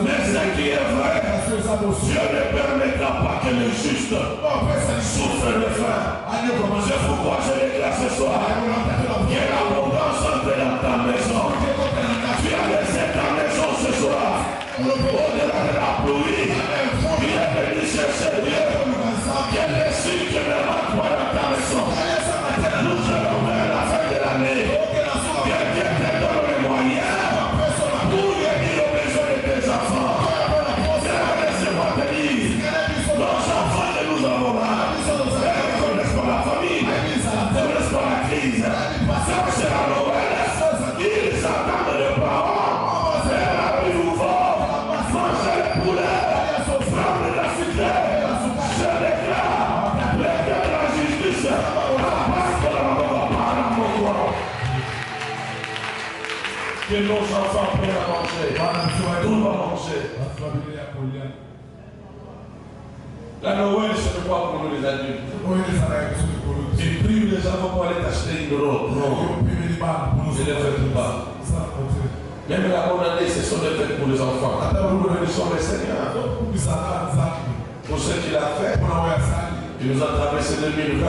Mais ce qui est vrai, Dieu ne permettra pas que le juste souffre de faim. C'est pourquoi je déclare ce soir que l'abondance entre dans ta maison. Tu as laissé ta maison ce soir. Au-delà de la pluie, tu es venu chercher Dieu. Quel est celui qui me rend toi dans ta maison? Nous allons vers la fin de l'année. Quelqu'un te donne les moyens pour aider aux besoins de tes enfants. Laissez-moi te dire, nos enfants que nous avons là, ils ne connaissent pas la famille, ils ne connaissent pas la crise. Ça c'est la Noël. Ils attendent les parents. C'est la nouveau. Manger les poulets. Prendre la sucrée. Je déclare l'état de la justice. Que nos enfants prennent à manger. Tout va manger. La Noël, ce n'est pas pour nous les adultes. Tu prives les enfants pour aller t'acheter une robe. Non. Je ne les fais pas. Même la bonne année, ce sont des fêtes pour les enfants. Ils sont les Seigneurs. Pour ce qu'il a fait, il nous a traversé 2020,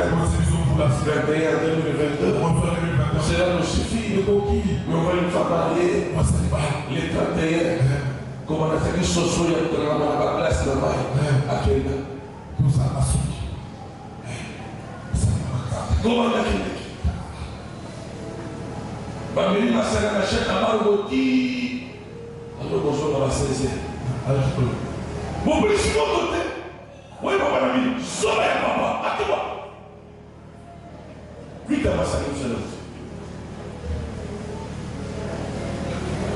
2021, 2022. Cela nous suffit. Mais on va une fois marier les 31. Comment on a fait que ce soit dans la place de la maille à Kenya. Comment on a fait? Bamini masana na cheka margoti. Alors bonjour à César. Bon plus de côté. Oui papa na mini. Soba ya papa. Atwa. Vite à masana nous allons.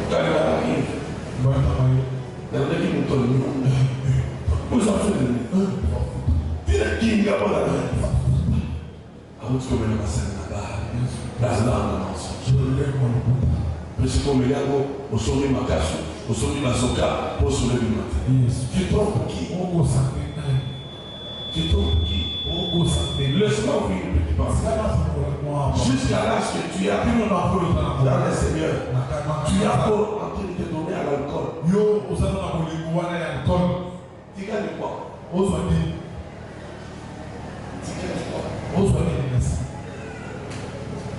Quand la arrive. Dans le lit nous tombons. Vous en faites. Dis qui n'y a pas la main. Parce que maintenant, c'est la langue mensonge. Parce que comme il y a au sommet Makasu, au sommet Masoka, au sommet du matin. Tu trompes qui? Tu trompes qui? Laisse-moi ouvrir une petite pensée. Jusqu'à l'âge que tu as dans le Seigneur, tu as pour en train de te donner à l'alcool. Tu gagnes quoi?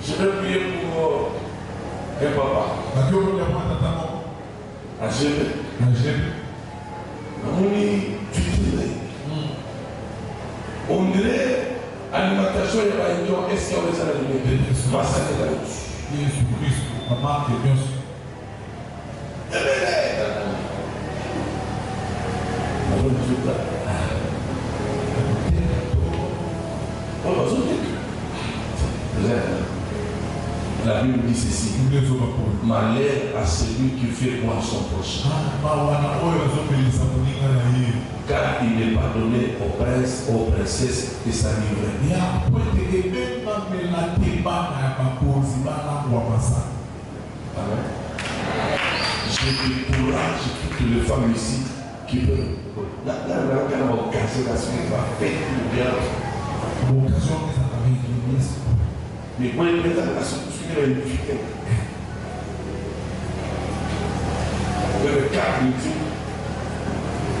Je vais prier pour un papa. À Gébé. On dirait alimentation et pas est-ce qu'on les a alimentés? La Bible dit ceci: malheur à celui qui fait croire son prochain, car il n'est pas donné aux princes, aux princesses de s'enivrer. Amen. Je décourage toutes les femmes ici qui veulent. Mais moi, il est la solution est unifiée. Le cadre de Dieu,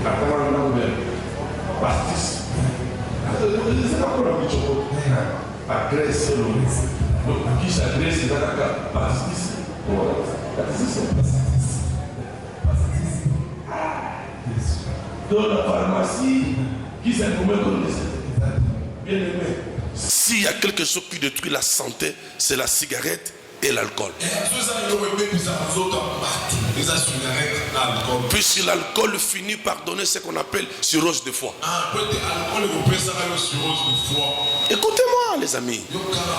la commande de pastis. C'est pas pour la vie de la Grèce, donc qui s'adresse à la pastis. Dans la pharmacie, qui s'est nommé comme bien aimé. S'il y a quelque chose qui détruit la santé, c'est la cigarette et l'alcool. Puisque l'alcool finit par donner ce qu'on appelle cirrhose de foie. Écoutez-moi les amis.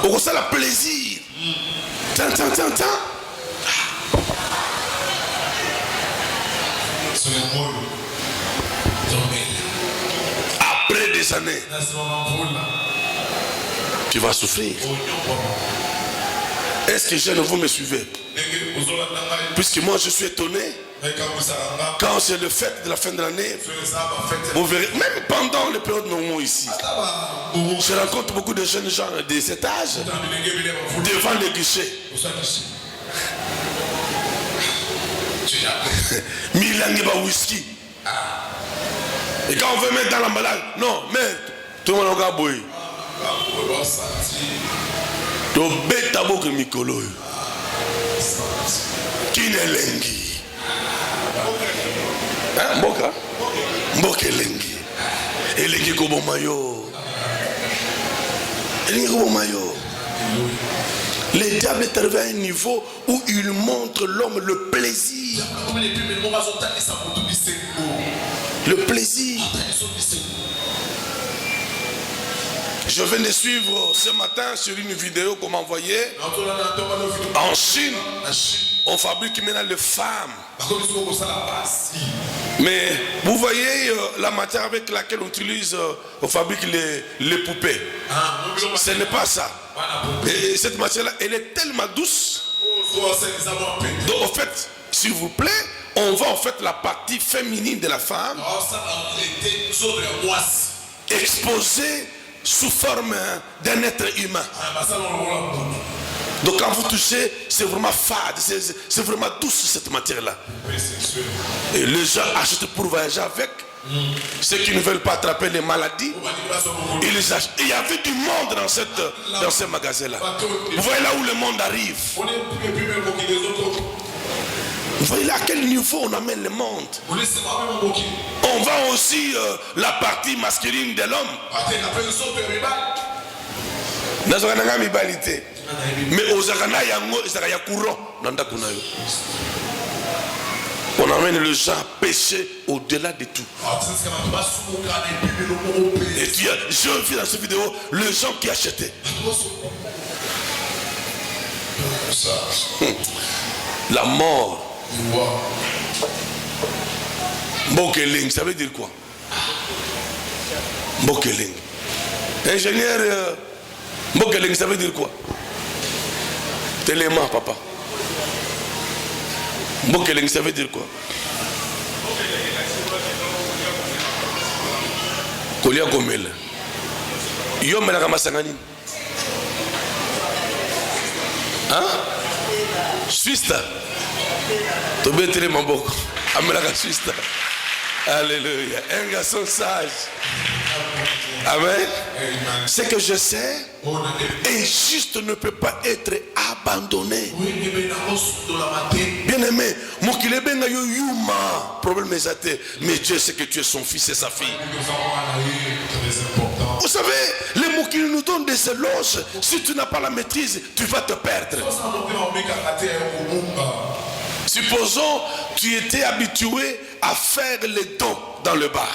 On ça le plaisir. Après des années, tu vas souffrir. Est-ce que jeunes, vous me suivez? Puisque moi je suis étonné. Quand c'est le fête de la fin de l'année, vous verrez, même pendant les périodes normaux ici, je rencontre beaucoup de jeunes gens de cet âge devant les guichets. Milangiba whisky. Et quand on veut mettre dans l'emballage, non, mais tout le monde a boy. To beta boke mikolo. Kinelengi. Hein, Mboka? Mboka elengi. Elengi kobo mayo. Elengi kobo mayo. Le diable est arrivé à un niveau où il montre l'homme le plaisir. Le plaisir. Je viens de suivre ce matin sur une vidéo qu'on m'a envoyée. En Chine, on fabrique maintenant les femmes. Mais vous voyez la matière avec laquelle on utilise, on fabrique les poupées. Ce n'est pas ça. Et cette matière-là, elle est tellement douce. Donc en fait, s'il vous plaît, on va en fait la partie féminine de la femme exposée sous forme d'un être humain. Donc quand vous touchez, c'est vraiment fade, c'est vraiment douce cette matière-là. Et les gens achètent pour voyager avec. Ceux qui ne veulent pas attraper les maladies, ils les achètent. Et il y avait du monde dans ces magasins-là. Vous voyez là où le monde arrive. Vous voyez là à quel niveau on amène le monde. On vend aussi la partie masculine de l'homme. Mais aux Akana yango, il y a courant. On amène le gens à pécher au-delà de tout. Et tu as, je vis dans cette vidéo, les gens qui achetaient. La mort. Mbokeling, ça veut dire quoi? Mbokeling. Ingénieur Mbokeleng, ça veut dire quoi? Téléma, papa. Mbokeleng, ça veut dire quoi? Kolia Gomel. Yo melaka masangani. Hein? Suista. Tobe télé mamboko. Amelaka Suista. Alléluia. Un garçon sage. Amen. Ce que je sais, injuste ne peut pas être abandonné. Bien aimé, problème est mais Dieu sait que tu es son fils et sa fille. Vous savez, les mots qu'il nous donnent des éloges, si tu n'as pas la maîtrise, tu vas te perdre. Supposons tu étais habitué à faire les dons dans le bar.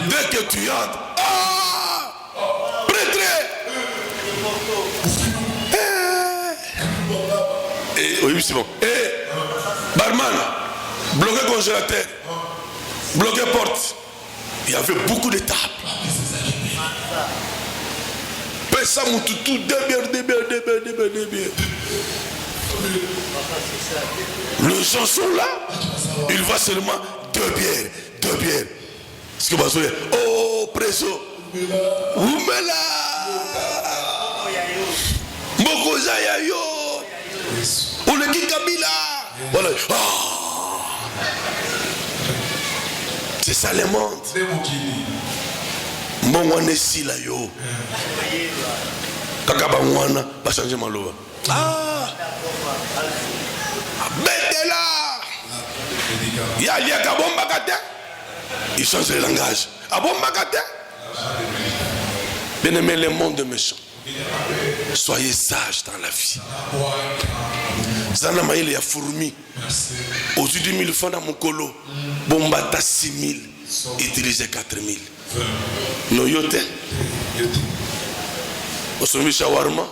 Dès que tu entres, prêtre, oui c'est bon. Barman, bloqué congélateur, bloqué porte. Il y avait beaucoup de tables. Pesa mututu, deux bières. Les gens sont là, ils voient seulement deux bières. Ce que vous voyez, oh, preso, Oumela, Mokoza Yayo, Oleki Kabila. Voilà. C'est ça le monde. Mongwane Sila yo. Kakaba Mwana, va changer ma loi. Betela. Yali akabomba kate. Il change le langage. Abomba kate. Bien aimé, le monde est méchant. Soyez sages dans la vie. Zana maïle ya fourmi. Au-dessus de 1000 francs dans mon colo. Bombata 6000. Utilisez 4000. No yote. Au sommet shawarma.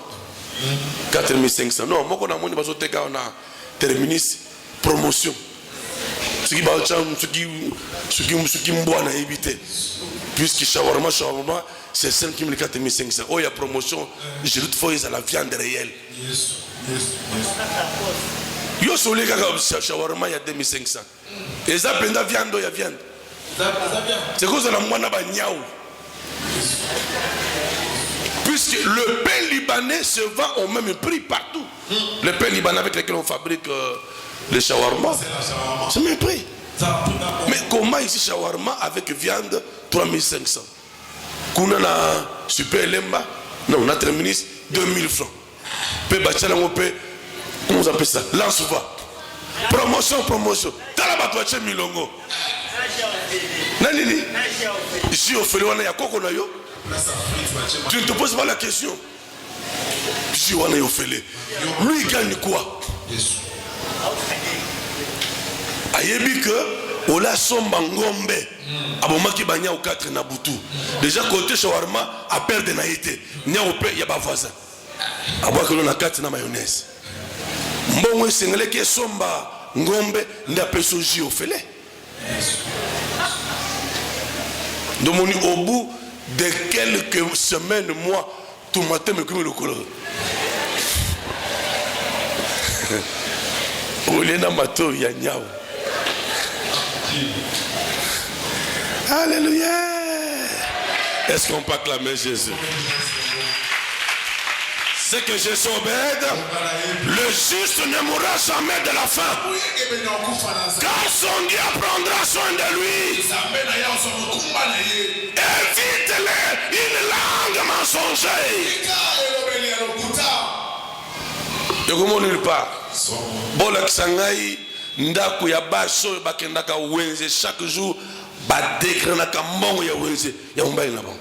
4500. Non, moi, on a mon bateau on a terminus promotion. Ce qui va me éviter. Puisque shawarma, c'est 5000 4500. Oh, il y a promotion. Je doute fois à la viande réelle. Yo, sur les gars, shawarma, il y a 2500. Et ça, il y a viande, il y a viande. C'est cause de la moine à Niaou. Puisque le pain libanais se vend au même prix partout. Le pain libanais avec lequel on fabrique les shawarma, c'est le même prix. Mais comment ici shawarma avec viande 3500? Qu'on a super lemba, non, on a terminé 2000 francs. Comment on appelle ça? Lance-va. Promotion. Talabatouache milongo. Nanini? J'ai offert on a quoi yo? Tu ne te poses pas la question. J'ai offert. Lui il gagne quoi? Ayebi que Ola somba ngombe. Abomaki banya au 4 na butu. Déjà côté shawarma a perdre na été. Nya au père ya ba voisin. Aboua que l'on a 4 na mayonnaise. Mbongo sengele ki somba ngombe nda peso ji ofele. Donc au bout de quelques semaines, mois, tout matin me comme le color. Olena mato ya nyao. Alléluia. Est-ce qu'on peut acclamer Jésus? C'est que Jésus obède, le juste ne mourra jamais de la faim. Car son Dieu prendra soin de lui. Évite-les une langue mensongère. De comment nulle part. Bola Kisangai, Ndaku ya baso, Bakendaka Wenze, chaque jour, Badekranaka Mongo ya Wenze, Yambaï là-bas.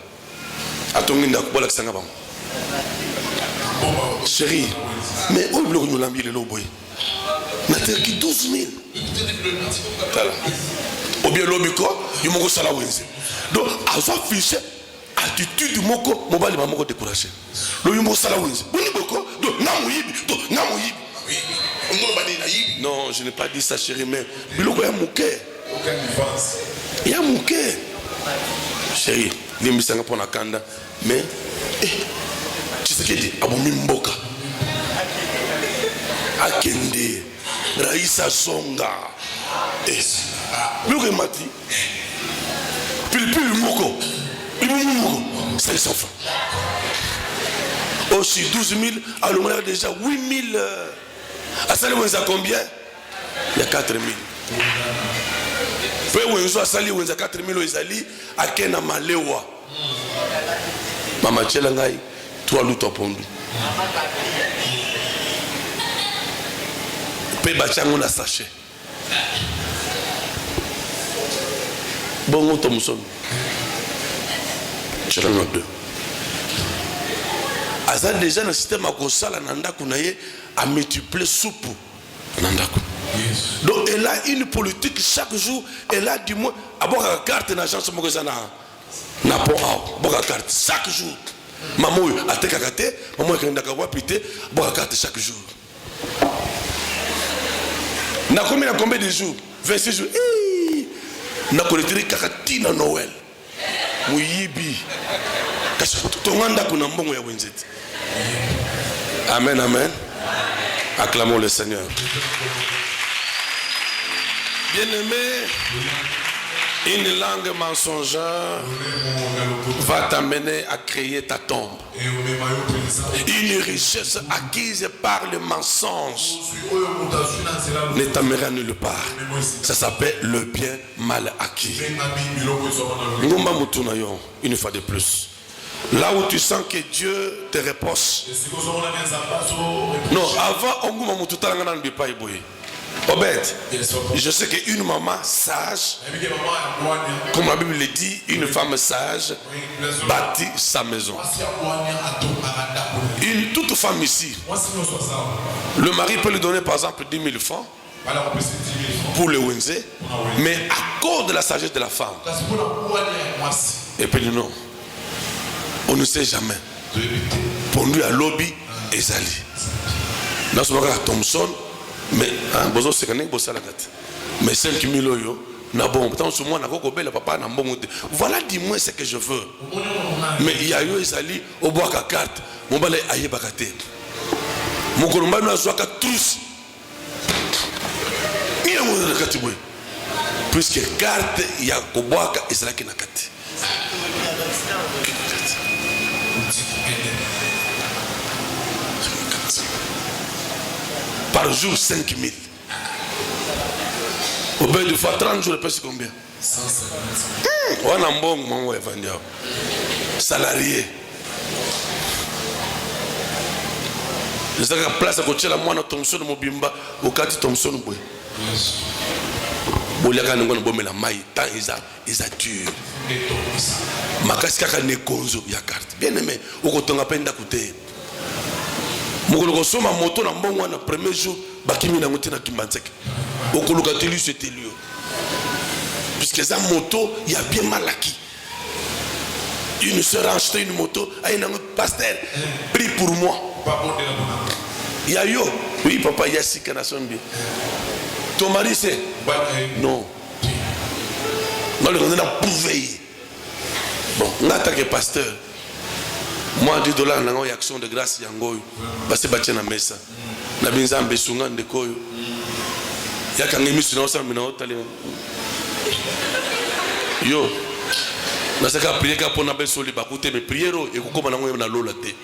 Atongi Ndaku, Bola Kisanga Bam. Chérie, mais où est-ce que nous l'avons mis le loboy? N'a qui 12 000. Ou bien l'obiko, il m'a dit Wenze. Donc, à soi fiché, attitude du moko, mon bali m'a découragé. Le yumo sala Wenze. Donc, non, je n'ai pas dit ça, chérie, mais il y a mon cœur. Il y a mon cœur. chérie, limbisanga pour nakanda, mais tu sais qu'il dit abomi mboka. Akende, Raïsa Songa. Le remati. Puis le moko. C'est 100 francs. Aussi 12 000, alors on a déjà 8 000. À ça, on a combien? Il y a 4 000. Puis on a sali, on a 4 000 ezali, à Kena Malewa. Mama Tchelangai, toi l'outo pondu. Puis Bachango na sachet. Bon, on tombe son. Tchelangai 2. Aza déjà dans le système à Kosala Nandaku naye a multiplié soupe Nandaku. Donc elle a une politique chaque jour, elle a du moins à boire la carte dans l'agence Mokozana. Na po au, boire la carte chaque jour. Maman a te kakate, maman a kanda kawa pité, boire la carte chaque jour. Na combien de jours? 26 jours. Na collecté kakati na Noël. Muyibi. Tonganda kuna mbongo ya wenzeti. Amen, amen. Acclamons le Seigneur. Bien-aimé, une langue mensongère va t'amener à créer ta tombe. Une richesse acquise par le mensonge ne t'amènera nulle part. Ça s'appelle le bien mal acquis. Une fois de plus. Là où tu sens que Dieu te repose. Non, avant, on ne peut pas Obed, je sais qu'une maman sage, comme la Bible le dit, une femme sage bâtit sa maison. Une toute femme ici, le mari peut lui donner par exemple 10 000 francs pour le Wenze, mais à cause de la sagesse de la femme. Et puis non, on ne sait jamais. Pour lui à lobby, Ezali. Dans ce moment-là, Thompson. Mais bozo sekane bossa la gâte. Mais 5 000 euros, na bon, tant sur moi na ko bela papa na bon. Voilà dis-moi ce que je veux. Mais il y a eu Ezali au bois ka carte. Mon balai aye bakate. Mon kolomba na zoaka tous. Il y a mon carte boy. Puisque carte il y a ko bois ka Ezali ki na carte. Par jour 5 000. Au bout de fois 30 jours, c'est combien? 150. On a un bon moment salarié. Je sais que la place à côté de la moine Thompson Mobimba, au cas de Thompson Boy. Boliaga n'a pas de la maille, tant ils a tué. Ma casque n'est conzo, il y a carte. Bien aimé, au côté de peine d'écouter. Mokolo soma moto na mbongo na premier jour bakimi na ngote na kimbanzeke okoluka telu c'était lui puisque ça moto il y a bien mal acquis. Une sœur a acheté une moto à un pasteur pris pour moi il y a yo oui papa il y a six canasson bien ton mari c'est non non le on a prouvé bon on attaque le pasteur. Moi, $10 dans une action de grâce, yangoy. Parce que bâti na mesa. Na binza mbesunga ndekoyo. Ya kangemi suna osa mina otale. Yo. Na saka prier ka pona besoli bakute me priero e kokoma nango na lola te.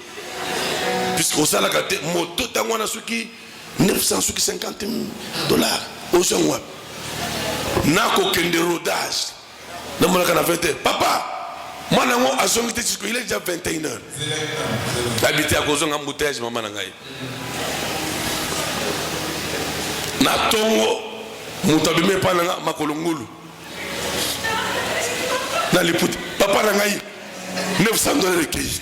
Puisque au sala kate moto tango na suki 900 suki $50,000. Oso ngwa. Na ko kende rodage. Na mona kana 20. Papa moi, il est déjà 21h. Habité à cause d'un embouteillage, maman nangai. Na tongo, mutabime pa nanga makolongulu. Na liput, papa nangai $900 recueillis.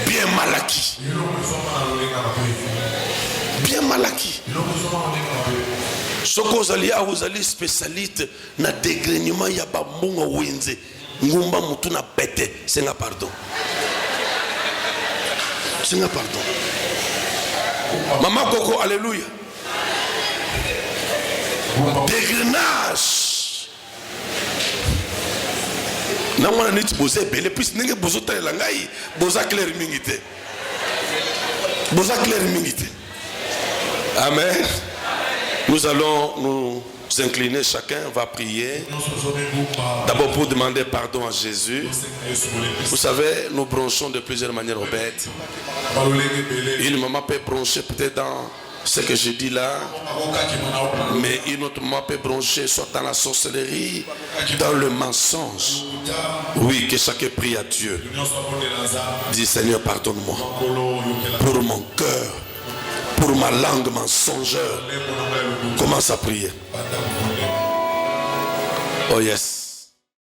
Bien mal acquis. Bien mal acquis. Soko ozali a ozali spécialiste na dégrainement ya ba mbongo wenze ngumba mutu na pete senga pardon maman Coco alléluia dégrenage. Non, on a dit que belé plus n'engé bozo telle langai boza clair mingité. Boza clair mingité. Amen. Nous allons nous incliner, chacun va prier. D'abord pour demander pardon à Jésus. Vous savez, nous bronchons de plusieurs manières aux bêtes. Une maman peut broncher peut-être dans ce que je dis là, mais une autre maman peut broncher soit dans la sorcellerie, dans le mensonge. Oui, que chacun prie à Dieu. Dis Seigneur, pardonne-moi pour mon cœur, pour ma langue mensongère. Commence à prier. Oh yes.